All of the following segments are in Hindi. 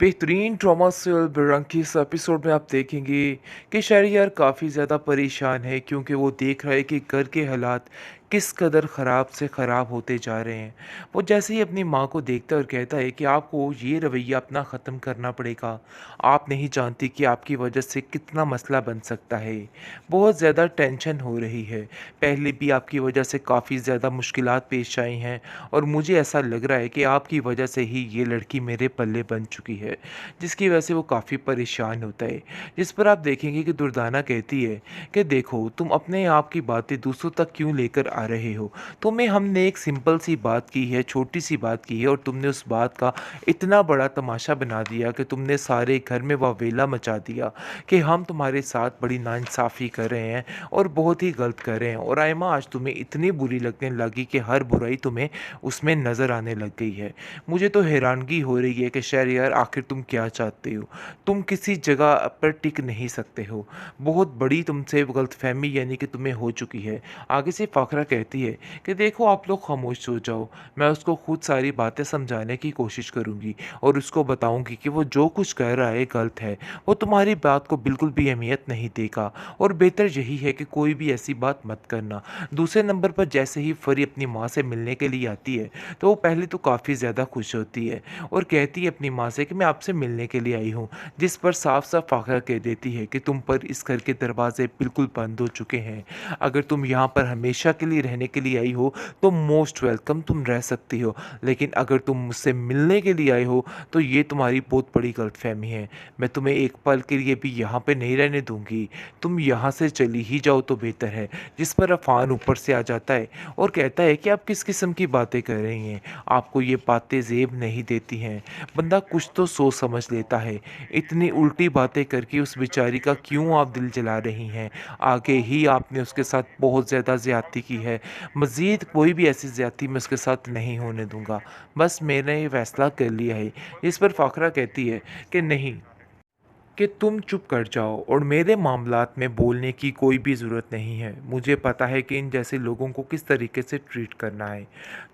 बेहतरीन ट्रॉमा से बेरंग की इस एपिसोड में आप देखेंगे कि शहरियार काफ़ी ज़्यादा परेशान है क्योंकि वो देख रहा है कि घर के हालात किस कदर ख़राब से ख़राब होते जा रहे हैं। वो जैसे ही अपनी माँ को देखता है और कहता है कि आपको ये रवैया अपना ख़त्म करना पड़ेगा। आप नहीं जानती कि आपकी वजह से कितना मसला बन सकता है। बहुत ज़्यादा टेंशन हो रही है। पहले भी आपकी वजह से काफ़ी ज़्यादा मुश्किलात पेश आई हैं और मुझे ऐसा लग रहा है कि आपकी वजह से ही ये लड़की मेरे पल्ले बन चुकी है, जिसकी वजह से वो काफ़ी परेशान होता है। जिस पर आप देखेंगे कि दुर्दाना कहती है कि देखो तुम अपने आप की बातें दूसरों तक क्यों लेकर आ रहे हो। तुम्हें हमने एक सिंपल सी बात की है, छोटी सी बात की है और तुमने उस बात का इतना बड़ा तमाशा बना दिया कि तुमने सारे घर में वावेला मचा दिया कि हम तुम्हारे साथ बड़ी नाइंसाफ़ी कर रहे हैं और बहुत ही गलत कर रहे हैं। और आयमा आज तुम्हें इतनी बुरी लगने लगी कि हर बुराई तुम्हें उसमें नज़र आने लग गई है। मुझे तो हैरानगी हो रही है कि शहरयार आखिर तुम क्या चाहते हो? तुम किसी जगह पर टिक नहीं सकते हो। बहुत बड़ी तुमसे गलतफ़हमी यानी कि तुम्हें हो चुकी है। आगे से फ़ाखरा कहती है कि देखो आप लोग खामोश हो जाओ। मैं उसको खुद सारी बातें समझाने की कोशिश करूँगी और उसको बताऊँगी कि वो जो कुछ कह रहा है गलत है। वो तुम्हारी बात को बिल्कुल भी अहमियत नहीं देगा और बेहतर यही है कि कोई भी ऐसी बात मत करना। दूसरे नंबर पर जैसे ही फरी अपनी माँ से मिलने के लिए आती है, तो वो पहले तो काफ़ी ज़्यादा खुश होती है और कहती है अपनी माँ से कि मैं आपसे मिलने के लिए आई हूँ। जिस पर साफ-साफ फ़ाखरा कह देती है कि तुम पर इस घर के दरवाज़े बिल्कुल बंद हो चुके हैं। अगर तुम यहाँ पर हमेशा के लिए रहने के लिए आई हो, तो मोस्ट वेलकम तुम रह सकती हो। लेकिन अगर तुम मुझसे मिलने के लिए आए हो, तो ये तुम्हारी बहुत बड़ी गलतफ़हमी है। मैं तुम्हें एक पल के लिए भी यहाँ पे नहीं रहने दूँगी। तुम यहाँ से चली ही जाओ तो बेहतर है। जिस पर अफ़ान ऊपर से आ जाता है और कहता है कि आप किस किस्म की बातें कर रही हैं? आपको ये बातें ज़ेब नहीं देती हैं। बंदा कुछ तो सोच समझ लेता है। इतनी उल्टी बातें करके उस बेचारी का क्यों आप दिल जला रही हैं? आगे ही आपने उसके साथ बहुत ज़्यादा ज़्यादती की है। मज़ीद कोई भी ऐसी ज़्यादती मैं उसके साथ नहीं होने दूँगा। बस मैंने ये फ़ैसला कर लिया है। इस पर फ़ाखरा कहती है कि नहीं, कि तुम चुप कर जाओ और मेरे मामलात में बोलने की कोई भी ज़रूरत नहीं है। मुझे पता है कि इन जैसे लोगों को किस तरीके से ट्रीट करना है।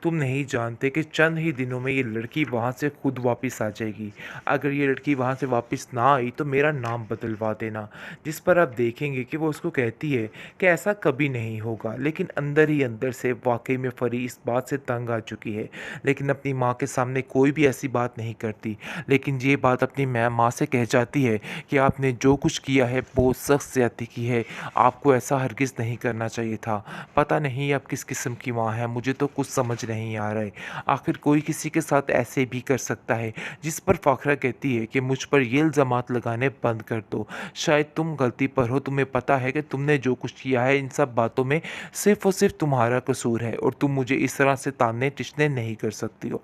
तुम नहीं जानते कि चंद ही दिनों में ये लड़की वहाँ से खुद वापस आ जाएगी। अगर ये लड़की वहाँ से वापस ना आई तो मेरा नाम बदलवा देना। जिस पर आप देखेंगे कि वो उसको कहती है कि ऐसा कभी नहीं होगा, लेकिन अंदर ही अंदर से वाक़ई में फरी इस बात से तंग आ चुकी है। लेकिन अपनी माँ के सामने कोई भी ऐसी बात नहीं करती। लेकिन ये बात अपनी मैं माँ से कह जाती है कि आपने जो कुछ किया है बहुत सख्त ज़्यादती की है। आपको ऐसा हरगिज़ नहीं करना चाहिए था। पता नहीं आप किस किस्म की माँ हैं, मुझे तो कुछ समझ नहीं आ रहा है। आखिर कोई किसी के साथ ऐसे भी कर सकता है? जिस पर फ़ाखरा कहती है कि मुझ पर ये इल्ज़ामात लगाने बंद कर दो। शायद तुम गलती पर हो, तुम्हें पता है कि तुमने जो कुछ किया है इन सब बातों में सिर्फ़ और सिर्फ़ तुम्हारा कसूर है और तुम मुझे इस तरह से ताने-तिश्ने नहीं कर सकती हो।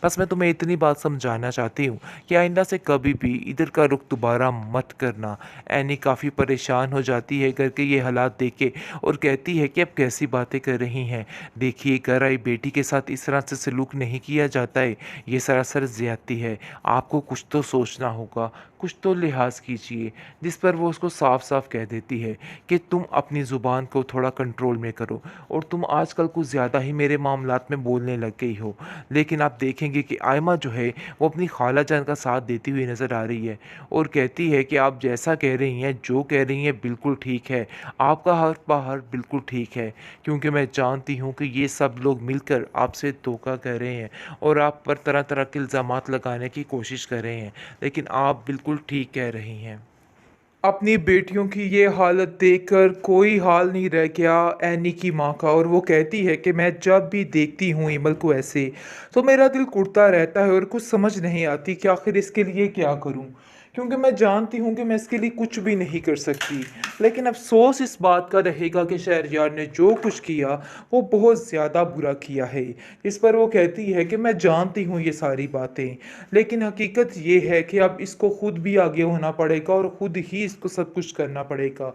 बस मैं तुम्हें इतनी बात समझाना चाहती हूँ कि आइंदा से कभी भी इधर का रुख दोबारा मत करना। ऐनी काफ़ी परेशान हो जाती है घर के ये हालात देख के और कहती है कि अब कैसी बातें कर रही हैं। देखिए घर आई बेटी के साथ इस तरह से सलूक नहीं किया जाता है। ये सरासर ज़्यादती है। आपको कुछ तो सोचना होगा, कुछ तो लिहाज़ कीजिए। जिस पर वो उसको साफ-साफ कह देती है कि तुम अपनी ज़ुबान को थोड़ा कंट्रोल में करो और तुम आजकल कुछ ज़्यादा ही मेरे मामलात में बोलने लग गई हो। लेकिन आप देखेंगे कि आयमा जो है वो अपनी खाला जान का साथ देती हुई नज़र आ रही है और कहती है कि आप जैसा कह रही हैं, जो कह रही हैं बिल्कुल ठीक है। आपका हर्फ़ बाहर बिल्कुल ठीक है, क्योंकि मैं जानती हूँ कि ये सब लोग मिलकर आपसे धोखा कर रहे हैं और आप पर तरह-तरह के इल्ज़ामात लगाने की कोशिश कर रहे हैं। लेकिन आप बिल्कुल ठीक कह रही हैं। अपनी बेटियों की ये हालत देखकर कोई हाल नहीं रह गया एनी की माँ का और वो कहती है कि मैं जब भी देखती हूँ इमल को ऐसे तो मेरा दिल कुढ़ता रहता है और कुछ समझ नहीं आती कि आखिर इसके लिए क्या करूँ, क्योंकि मैं जानती हूँ कि मैं इसके लिए कुछ भी नहीं कर सकती। लेकिन अफ़सोस इस बात का रहेगा कि शहरयार ने जो कुछ किया वो बहुत ज़्यादा बुरा किया है। इस पर वो कहती है कि मैं जानती हूँ ये सारी बातें, लेकिन हकीकत ये है कि अब इसको खुद भी आगे होना पड़ेगा और खुद ही इसको सब कुछ करना पड़ेगा,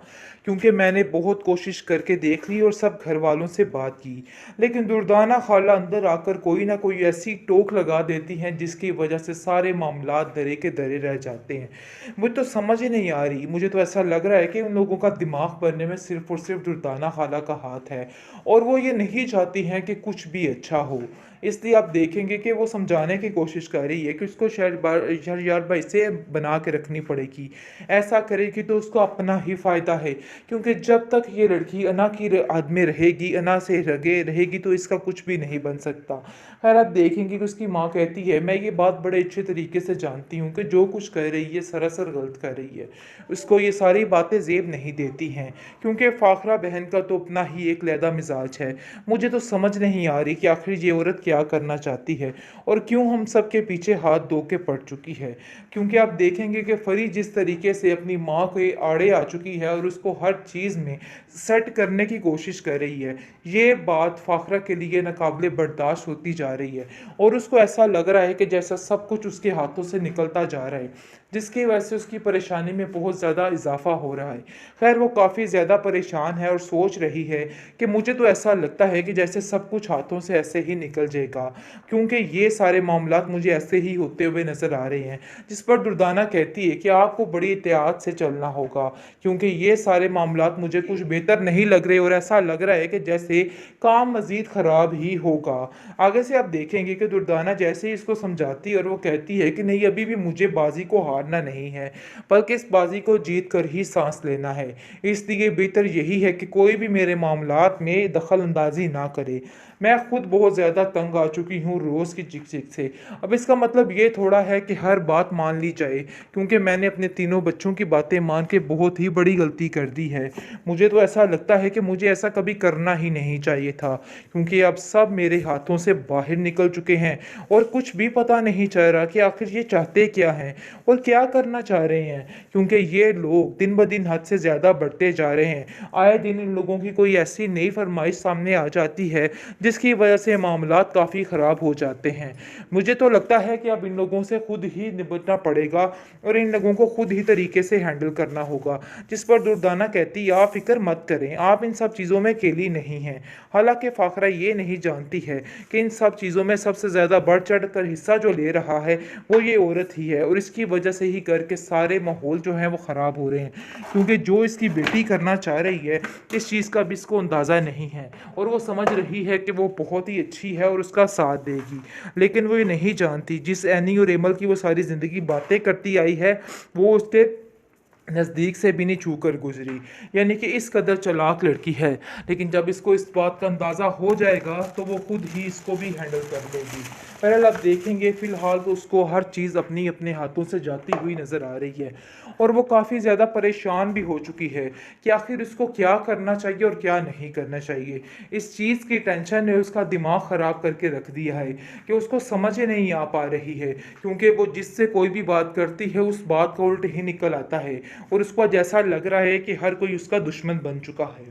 क्योंकि मैंने बहुत कोशिश करके देख ली और सब घर वालों से बात की, लेकिन दुर्दाना खाला अंदर आकर कोई ना कोई ऐसी टोक लगा देती हैं जिसकी वजह से सारे मामलात दरे के दरे रह जाते हैं। मुझे तो समझ ही नहीं आ रही, मुझे तो ऐसा लग रहा है कि उन लोगों का दिमाग भरने में सिर्फ और सिर्फ दुर्दाना खाला का हाथ है और वो ये नहीं चाहती हैं कि कुछ भी अच्छा हो। इसलिए आप देखेंगे कि वो समझाने की कोशिश कर रही है कि उसको शहरयार भाई से बना के रखनी पड़ेगी। ऐसा करेगी तो उसको अपना ही फ़ायदा है, क्योंकि जब तक ये लड़की अना की आद में रहेगी, अना से रगे रहेगी, तो इसका कुछ भी नहीं बन सकता। खैर आप देखेंगे कि उसकी माँ कहती है, मैं ये बात बड़े अच्छे तरीके से जानती हूँ कि जो कुछ कर रही है सरासर गलत कर रही है। उसको ये सारी बातें ज़ेब नहीं देती हैं, क्योंकि फ़ाखरा बहन का तो अपना ही एक लैदा मिजाज है। मुझे तो समझ नहीं आ रही कि आखिर ये औरत क्या करना चाहती है और क्यों हम सब के पीछे हाथ धो के पड़ चुकी है। क्योंकि आप देखेंगे कि फरी जिस तरीके से अपनी माँ के आड़े आ चुकी है और उसको हर चीज़ में सेट करने की कोशिश कर रही है, ये बात फ़ाखरा के लिए नाकाबिले बर्दाश्त होती जा रही है और उसको ऐसा लग रहा है कि जैसा सब कुछ उसके हाथों से निकलता जा रहा है, जिसकी वजह से उसकी परेशानी में बहुत ज़्यादा इजाफा हो रहा है। खैर वो काफ़ी ज़्यादा परेशान है और सोच रही है कि मुझे तो ऐसा लगता है कि जैसे सब कुछ हाथों से ऐसे ही निकल जाएगा, क्योंकि ये सारे मामलात मुझे ऐसे ही होते हुए नज़र आ रहे हैं। जिस पर दुर्दाना कहती है कि आपको बड़ी एहतियात से चलना होगा, क्योंकि ये सारे मामलात मुझे कुछ बेहतर नहीं लग रहे और ऐसा लग रहा है कि जैसे काम मज़ीद ख़राब ही होगा। आगे से आप देखेंगे कि दुर्दाना जैसे ही इसको समझाती है और वो कहती है कि नहीं, अभी भी मुझे बाजी को हारना नहीं है, बल्कि इस बाजी को जीत कर ही सांस लेना है। इसलिए बेहतर यही है कि कोई भी मेरे मामलात में दखल अंदाजी ना करे। मैं खुद बहुत ज़्यादा तंग आ चुकी हूँ रोज़ की चिक चिक से। अब इसका मतलब ये थोड़ा है कि हर बात मान ली जाए, क्योंकि मैंने अपने तीनों बच्चों की बातें मान के बहुत ही बड़ी गलती कर दी है। मुझे तो ऐसा लगता है कि मुझे ऐसा कभी करना ही नहीं चाहिए था, क्योंकि अब सब मेरे हाथों से बाहर निकल चुके हैं और कुछ भी पता नहीं चल रहा कि आखिर ये चाहते क्या हैं और क्या करना चाह रहे हैं, क्योंकि ये लोग दिन ब दिन हद से ज़्यादा बढ़ते जा रहे हैं। आए दिन इन लोगों की कोई ऐसी नई फरमाइश सामने आ जाती है जिसकी वजह से मामलात काफ़ी ख़राब हो जाते हैं। मुझे तो लगता है कि अब इन लोगों से खुद ही निपटना पड़ेगा और इन लोगों को खुद ही तरीके से हैंडल करना होगा। जिस पर दुर्दाना कहती है, आप फिक्र मत करें, आप इन सब चीज़ों में अकेली नहीं हैं। हालांकि फ़ाखरा ये नहीं जानती है कि इन सब चीज़ों में सबसे ज़्यादा बढ़ चढ़ कर हिस्सा जो ले रहा है वो ये औरत ही है, और इसकी वजह से ही घर के सारे माहौल जो हैं वो ख़राब हो रहे हैं, क्योंकि जो इसकी बेटी करना चाह रही है इस चीज़ का भी इसको अंदाज़ा नहीं है और वो समझ रही है कि वो बहुत ही अच्छी है और उसका साथ देगी। लेकिन वो ये नहीं जानती जिस एनी और एमल की वो सारी ज़िंदगी बातें करती आई है, वो उसके नज़दीक से भी नहीं छू कर गुजरी, यानी कि इस कदर चालाक लड़की है। लेकिन जब इसको इस बात का अंदाज़ा हो जाएगा तो वो खुद ही इसको भी हैंडल कर लेगी। बहरहाल आप देखेंगे फ़िलहाल तो उसको हर चीज़ अपनी अपने हाथों से जाती हुई नज़र आ रही है और वो काफ़ी ज़्यादा परेशान भी हो चुकी है कि आखिर उसको क्या करना चाहिए और क्या नहीं करना चाहिए। इस चीज़ की टेंशन ने उसका दिमाग ख़राब करके रख दिया है कि उसको समझ ही नहीं आ पा रही है, क्योंकि वो जिससे कोई भी बात करती है उस बात का उल्ट ही निकल आता है और उसको जैसा लग रहा है कि हर कोई उसका दुश्मन बन चुका है।